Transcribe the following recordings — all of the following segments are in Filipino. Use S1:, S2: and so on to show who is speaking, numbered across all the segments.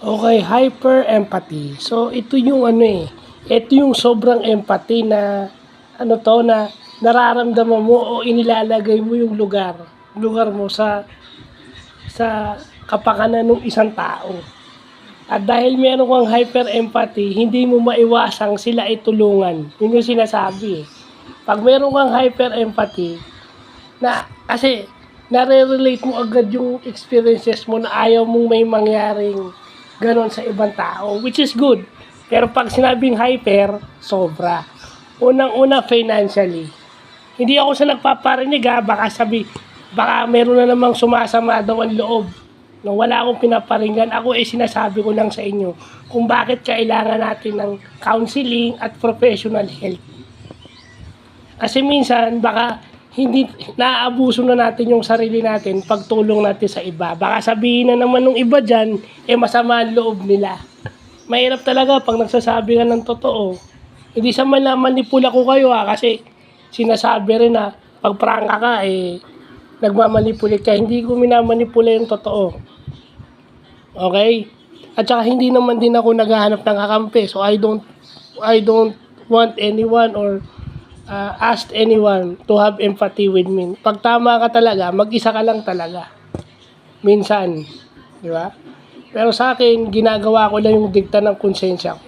S1: Okay, hyper empathy. So ito yung ito yung sobrang empathy na na nararamdaman mo o inilalagay mo yung lugar mo sa kapakanan ng isang tao. At dahil meron kang hyper empathy, hindi mo maiwasang sila ay tulungan. Yun yung sinasabi eh. Pag meron kang hyper empathy, kasi nare-relate mo agad yung experiences mo na ayaw mong may mangyaring ganon sa ibang tao, which is good. Pero pag sinabing hyper, sobra. Unang-una, financially. Hindi ako sa nagpaparinig baka meron na namang sumasama daw ang loob. No, wala akong pinaparinggan. Ako sinasabi ko lang sa inyo kung bakit kailangan natin ng counseling at professional help. Kasi minsan, baka hindi naaabuso na natin yung sarili natin pagtulong natin sa iba. Baka sabihin na naman ng iba dyan, masama ang loob nila. Mahirap talaga pag nagsasabi ka ng totoo. Hindi sa manipula ko kayo kasi sinasabi rin na pag prangka ka, nagmamanipulit ka. Hindi ko minamanipula yung totoo. Okay? At saka hindi naman din ako naghahanap ng kakampi. So I don't want anyone or ask anyone to have empathy with me. Pag tama ka talaga, mag-isa ka lang talaga. Minsan. Di ba? Pero sa akin, ginagawa ko lang yung dikta ng konsensya ko.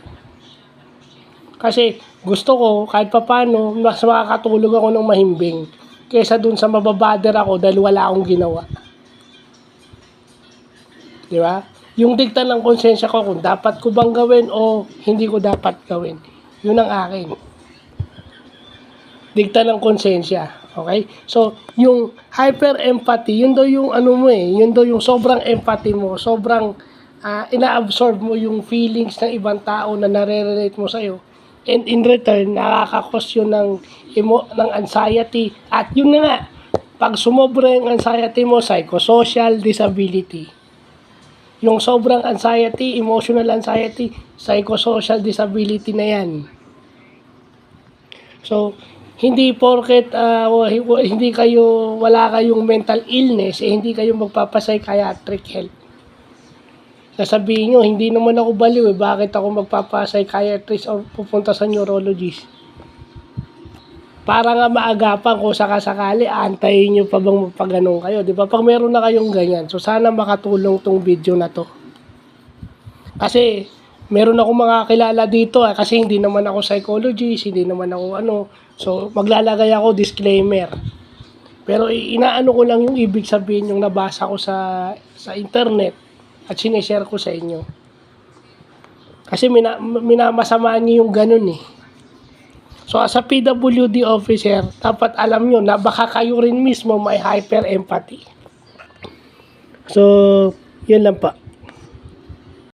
S1: Kasi gusto ko, kahit papano, mas makakatulog ako ng mahimbing kaysa dun sa mababader ako dahil wala akong ginawa. Di ba? Yung dikta ng konsensya ko kung dapat ko bang gawin o hindi ko dapat gawin. Yun ang akin. Dikta ng konsensya. Okay? So, yung hyper empathy, yun daw yung yun daw yung sobrang empathy mo, sobrang ina-absorb mo yung feelings ng ibang tao na nare-relate mo sa'yo. And in return, nakakakos yun ng anxiety. At yun na nga, pag sumobra yung anxiety mo, psychosocial disability. Yung sobrang anxiety, emotional anxiety, psychosocial disability na yan. So, hindi porket wala kayong mental illness, hindi kayo magpapa-psychiatric help. Sasabihin nyo, hindi naman ako baliw bakit ako magpapa-psychiatrist o pupunta sa neurologist? Para nga maagapan kung sakasakali, antayin nyo pa bang magpaganon kayo, di ba? Pag meron na kayong ganyan, so sana makatulong tong video na to. Kasi, meron ako mga kilala dito kasi hindi naman ako psychologist, hindi naman ako so maglalagay ako disclaimer. Pero inaano ko lang yung ibig sabihin yung nabasa ko sa internet at sinishare ko sa inyo. Kasi minamasama niyo yung ganun eh. So as a PWD officer, dapat alam nyo na baka kayo rin mismo may hyper empathy. So, yun lang pa.